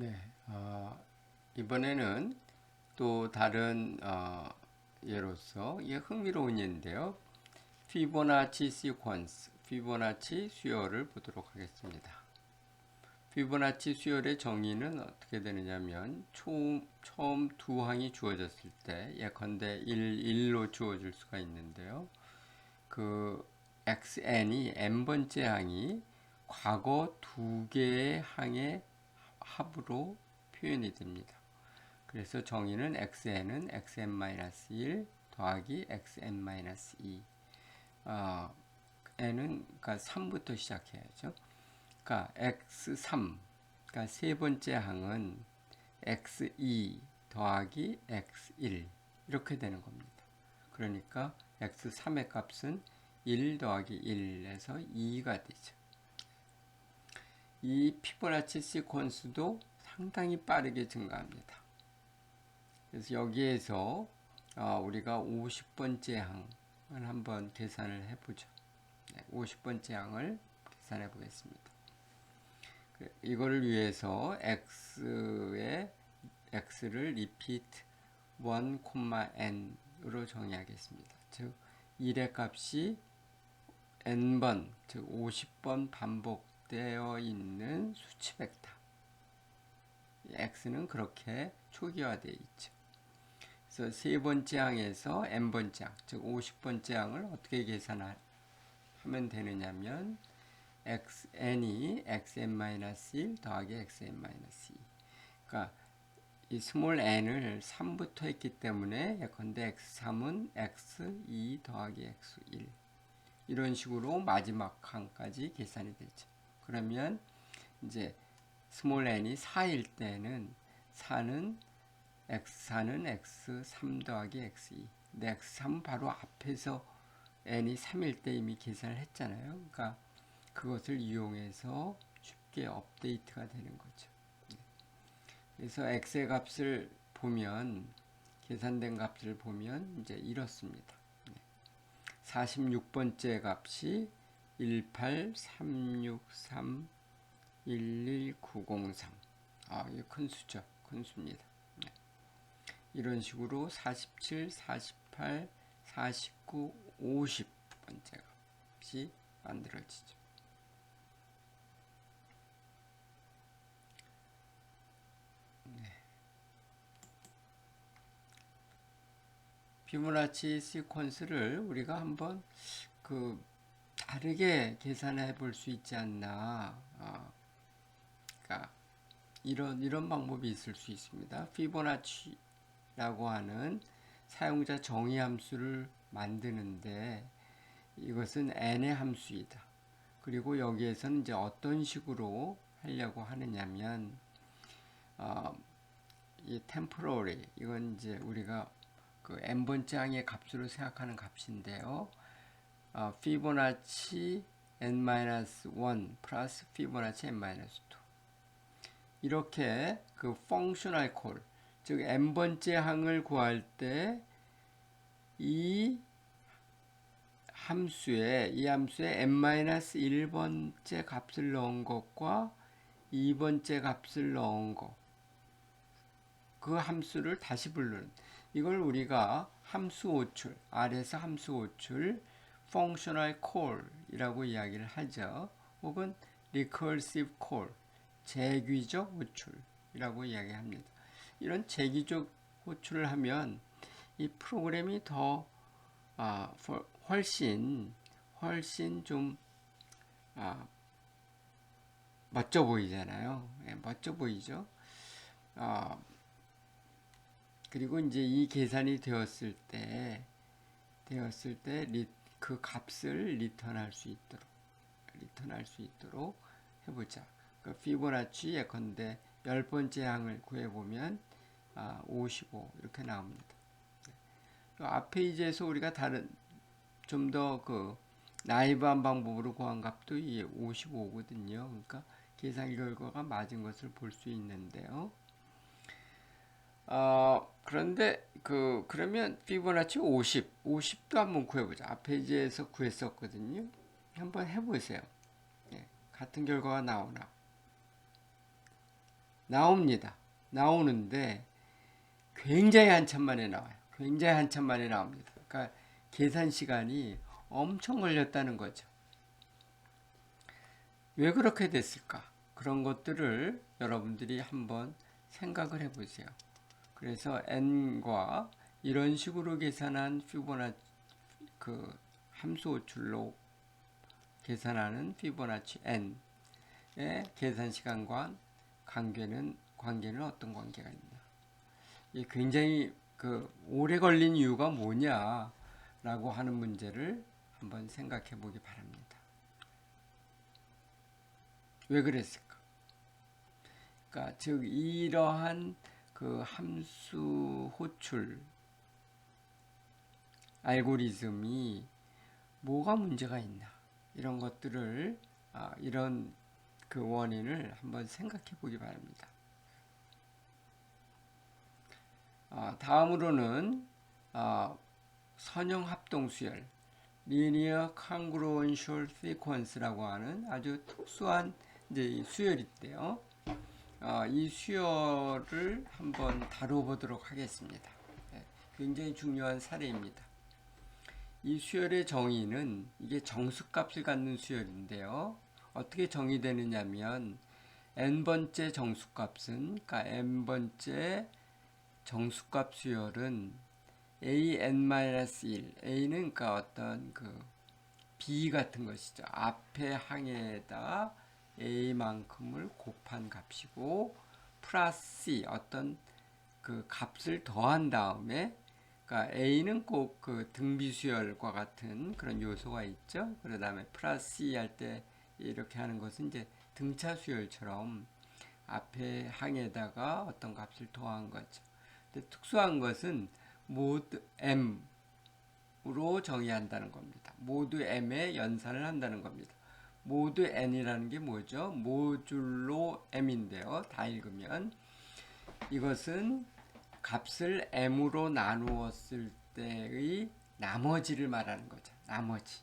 네, 이번에는 또 다른 예로서 이게 흥미로운 예인데요. 피보나치 시퀀스, 피보나치 수열을 보도록 하겠습니다. 피보나치 수열의 정의는 어떻게 되느냐면 처음 두 항이 주어졌을 때 예컨대 1로 주어질 수가 있는데요. 그 xn이 n번째 항이 과거 두 개의 항의 합으로 표현이 됩니다. 그래서 정의는 xn은 xn-1 더하기 xn-2 n은 그러니까 3부터 시작해야죠. 그러니까 x3 그러니까 세 번째 항은 x2 더하기 x1 이렇게 되는 겁니다. 그러니까 x3의 값은 1 더하기 1에서 2가 되죠. 이 피보나치 시퀀스도 상당히 빠르게 증가합니다. 그래서 여기에서 우리가 50번째 항을 한번 계산을 해보죠. 50번째 항을 계산해 보겠습니다. 이거를 위해서 x를 repeat 1,n으로 정의하겠습니다. 즉 1의 값이 n번, 즉 50번 반복되어 있는 수치 벡터. x는 그렇게 초기화되어 있죠. 그래서 세 번째 항에서 n번째 항, 즉 50번째 항을 어떻게 계산하면 되느냐면 xn이 xn-1 더하기 xn-2. 그러니까 이 스몰 n을 3부터 했기 때문에 예컨대 x3은 x2 더하기 x1 이런 식으로 마지막 항까지 계산이 되죠. 그러면 이제 스몰 n이 4일 때는 4는 x4는 x3 더하기 x2. 근데 x3 바로 앞에서 n이 3일 때 이미 계산을 했잖아요. 그러니까 그것을 이용해서 쉽게 업데이트가 되는 거죠. 그래서 x의 값을 보면 계산된 값을 보면 이제 이렇습니다. 46번째 값이 183631193. 이게 큰 수죠. 큰 수입니다. 이런 식으로 47, 48, 49, 50번째 값이 만들어지죠. 피보나치 시퀀스를 우리가 한번 다르게 계산해 볼 수 있지 않나. 그러니까 이런 방법이 있을 수 있습니다. 피보나치라고 하는 사용자 정의 함수를 만드는데 이것은 n의 함수이다. 그리고 여기에서는 이제 어떤 식으로 하려고 하느냐면 이 temporary 이건 이제 우리가 그 n번째 항의 값으로 생각하는 값인데요. 피보나치 n-1 플러스 피보나치 n-2 이렇게 그 functional call 즉 n번째 항을 구할 때 이 함수에 n-1번째 값을 넣은 것과 2번째 값을 넣은 것 그 함수를 다시 부르는 이걸 우리가 함수 호출, R에서 함수 호출, functional call 이라고 이야기를 하죠. 혹은 recursive call, 재귀적 호출이라고 이야기합니다. 이런 재귀적 호출을 하면 이 프로그램이 더 훨씬 좀 멋져 보이잖아요. 멋져 보이죠. 그리고 이제 이 계산이 되었을 때 그 값을 리턴할 수 있도록 해보자. 그 피보나치 예컨대 10번째 항을 구해보면 55 이렇게 나옵니다. 앞 페이지에서 우리가 다른 좀 더 그 나이브한 방법으로 구한 값도 이게 55거든요. 그러니까 계산 결과가 맞은 것을 볼 수 있는데요. 그런데 그러면 피보나치 50도 한번 구해보자. 앞 페이지에서 구했었거든요. 한번 해보세요. 같은 결과가 나오나. 나옵니다. 나오는데 굉장히 한참 만에 나와요. 굉장히 한참 만에 나옵니다. 그러니까 계산 시간이 엄청 걸렸다는 거죠. 왜 그렇게 됐을까? 그런 것들을 여러분들이 한번 생각을 해보세요. 그래서 n과 이런 식으로 계산한 피보나치 그 함수 호출로 계산하는 피보나치 n의 계산 시간과 관계는 어떤 관계가 있나? 이 굉장히 오래 걸린 이유가 뭐냐라고 하는 문제를 한번 생각해 보기 바랍니다. 왜 그랬을까? 그러니까 즉 이러한 그 함수 호출 알고리즘이 뭐가 문제가 있나 이런 것들을 이런 그 원인을 한번 생각해 보기 바랍니다. 다음으로는 선형 합동 수열 Linear Congruential Sequence라고 하는 아주 특수한 이제 수열인데요. 이 수열을 한번 다뤄보도록 하겠습니다. 굉장히 중요한 사례입니다. 이 수열의 정의는 이게 정수값을 갖는 수열인데요. 어떻게 정의되느냐면 n번째 정수값은 그러니까 n번째 정수값 수열은 an-1 a는 그러니까 어떤 그 b 같은 것이죠. 앞에 항에다 a만큼을 곱한 값이고 플러스 c 어떤 그 값을 더한 다음에 그러니까 a는 꼭 그 등비수열과 같은 그런 요소가 있죠. 그 다음에 플러스 c 할 때 이렇게 하는 것은 이제 등차 수열처럼 앞에 항에다가 어떤 값을 더한 거죠. 근데 특수한 것은 모드 m으로 정의한다는 겁니다. 모드 m의 연산을 한다는 겁니다. 모드 n이라는 게 뭐죠? 모듈로 m인데요. 다 읽으면 이것은 값을 m으로 나누었을 때의 나머지를 말하는 거죠. 나머지.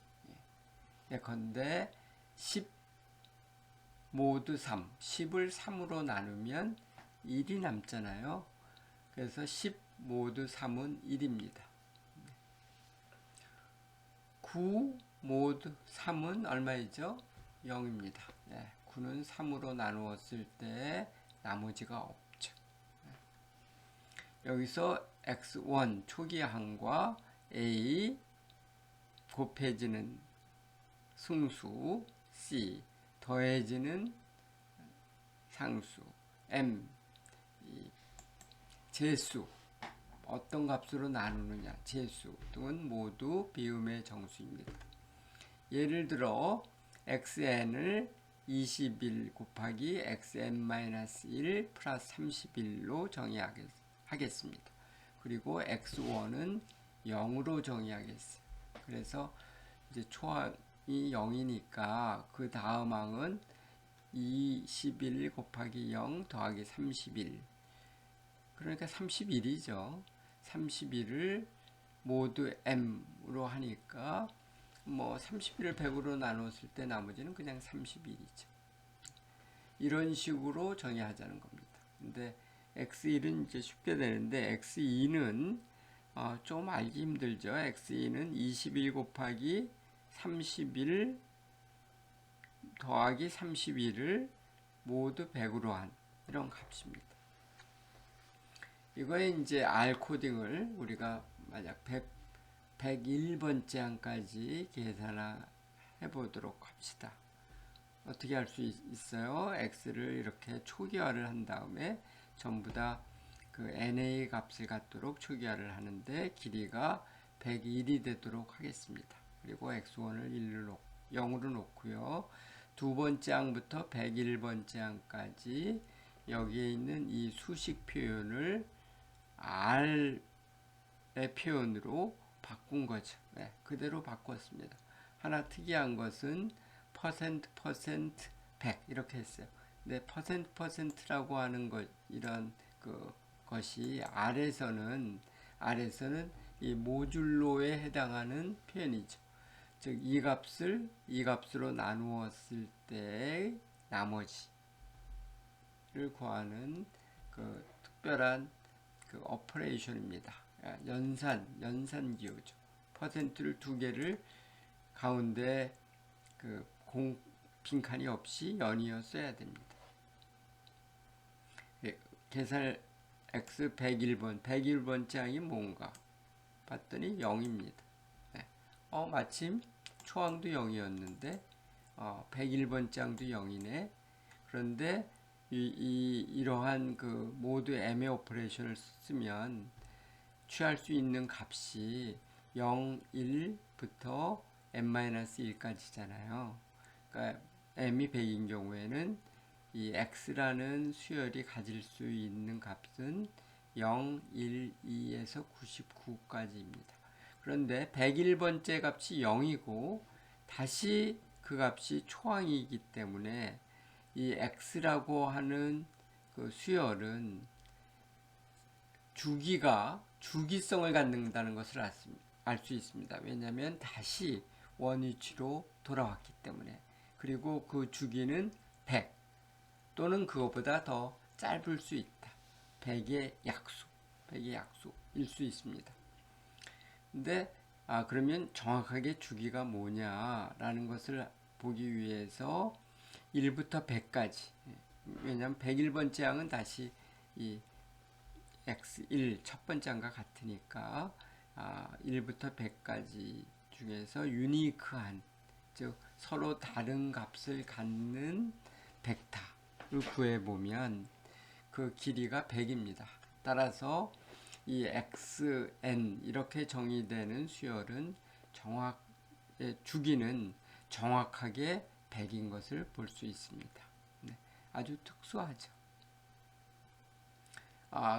예컨대 10 모드 3, 10을 3으로 나누면 1이 남잖아요. 그래서 10 모드 3은 1입니다. 9 모드 3은 얼마이죠? 0입니다. 9는 3으로 나누었을 때 나머지가 없죠. 여기서 x1 초기 항과 a 곱해지는 승수 c 더해지는 상수 m 제수 어떤 값으로 나누느냐 제수 등은 모두 비움의 정수입니다. 예를 들어 xn을 21 곱하기 xn-1 플러스 31로 정의하겠습니다. 그리고 x1은 0으로 정의하겠어요. 그래서 이제 초항이 0이니까 그 다음 항은 21 곱하기 0 더하기 31 그러니까 31이죠. 31을 모두 m으로 하니까 뭐 31을 100으로 나눴을 때 나머지는 그냥 31이죠. 이런 식으로 정의하자는 겁니다. 근데 x1은 이제 쉽게 되는데 x2는 좀 알기 힘들죠. x2는 21 곱하기 31 더하기 31을 모두 100으로 한 이런 값입니다. 이거에 이제 R 코딩을 우리가 만약 101번째 항까지 계산해 보도록 합시다. 어떻게 할 수 있어요? x를 이렇게 초기화를 한 다음에 전부 다 그 na 값을 갖도록 초기화를 하는데 길이가 101이 되도록 하겠습니다. 그리고 x1을 0으로 놓고요. 두 번째 항부터 101번째 항까지 여기에 있는 이 수식 표현을 R의 표현으로 바꾼 거죠. 그대로 바꿨습니다. 하나 특이한 것은 %% 100 이렇게 했어요. 근데 %%라고 하는 것 이런 것이 R에서는 이 모듈로에 해당하는 표현이죠. 즉 이 값을 이 값으로 나누었을 때 나머지를 구하는 그 특별한 그 오퍼레이션입니다. 연산기호죠. 퍼센트를 두 개를 가운데 그 빈칸이 없이 연이어 써야 됩니다. 계산 x 101번, 101번 장이 뭔가 봤더니 0입니다. 마침 초항도 0이었는데 101번 장도 0이네. 그런데 이러한 그 모두 M의 오퍼레이션을 쓰면 취할 수 있는 값이 0, 1부터 n-1까지잖아요. 그러니까 m이 100인 경우에는 이 x라는 수열이 가질 수 있는 값은 0, 1, 2에서 99까지입니다. 그런데 101번째 값이 0이고 다시 그 값이 초항이기 때문에 이 x라고 하는 그 수열은 주기성을 갖는다는 것을 알 수 있습니다. 왜냐하면 다시 원위치로 돌아왔기 때문에. 그리고 그 주기는 100 또는 그것보다 더 짧을 수 있다. 100의 약수일 수 있습니다. 근데 그러면 정확하게 주기가 뭐냐라는 것을 보기 위해서 1부터 100까지, 왜냐하면 101번째 항은 다시 이 x1 첫 번째 항과 같으니까 1부터 100까지 중에서 유니크한, 즉 서로 다른 값을 갖는 벡터를 구해보면 그 길이가 100입니다. 따라서 이 xn 이렇게 정의되는 수열은 주기는 정확하게 100인 것을 볼 수 있습니다. 아주 특수하죠.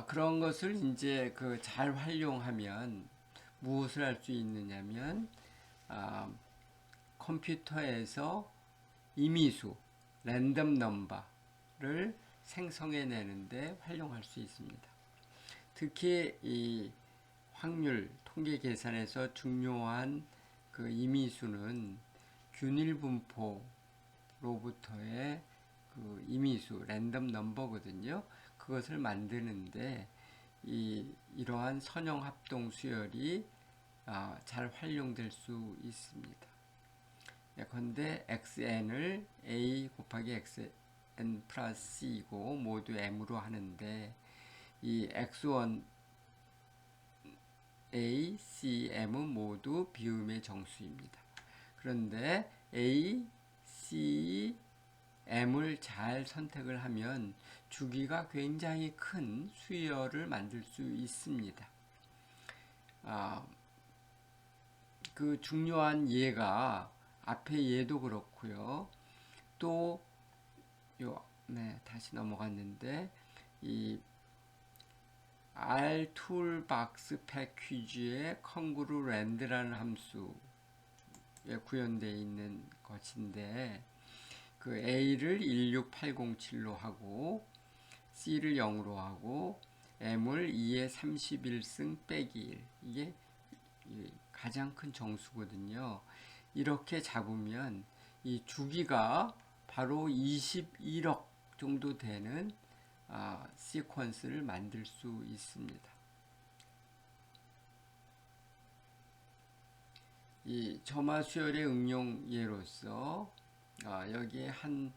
그런 것을 이제 잘 활용하면 무엇을 할 수 있느냐면 컴퓨터에서 임의수 랜덤 넘버를 생성해내는데 활용할 수 있습니다. 특히 이 확률 통계 계산에서 중요한 그 임의수는 균일 분포로부터의 그 임의수 랜덤 넘버거든요. 그것을 만드는데 이러한 선형 합동 수열이 잘 활용될 수 있습니다. 예컨대 xn을 a 곱하기 xn 플러스 c이고 모두 m으로 하는데 이 x1 a, c, m은 모두 비음의 정수입니다. 그런데 a, c, m을 잘 선택을 하면 주기가 굉장히 큰 수열을 만들 수 있습니다. 그 중요한 예가 앞에 예도 그렇고요. 또 다시 넘어갔는데 이 R 툴박스 패키지의 congruent라는 함수에 구현되어 있는 것인데 그 A를 16807로 하고 C를 0으로 하고 M을 2의 31승 빼기 1 이게 가장 큰 정수거든요. 이렇게 잡으면 이 주기가 바로 21억 정도 되는 시퀀스를 만들 수 있습니다. 이 점화 수열의 응용 예로서 여기에 한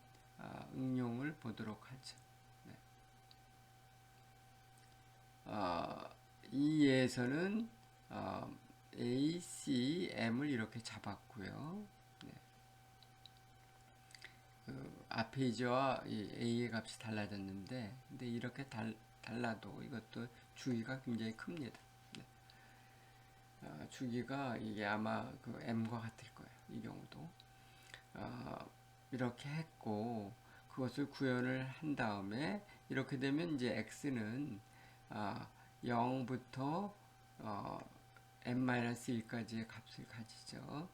응용을 보도록 하죠. 이 예에서는 A, C, M을 이렇게 잡았고요. 앞에 이제와 A의 값이 달라졌는데, 근데 이렇게 달라도 이것도 주기가 굉장히 큽니다. 주기가 이게 아마 그 M과 같을 거예요. 이 경우도. 이렇게 했고, 그것을 구현을 한 다음에, 이렇게 되면 이제 X는 0부터 n-1까지의 값을 가지죠.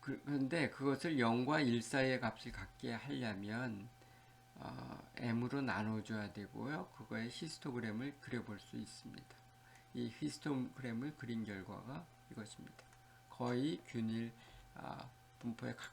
그런데 그것을 0과 1 사이의 값을 갖게 하려면 m으로 나눠줘야 되고요. 그거의 히스토그램을 그려볼 수 있습니다. 이 히스토그램을 그린 결과가 이것입니다. 거의 균일 분포에 가깝습니다.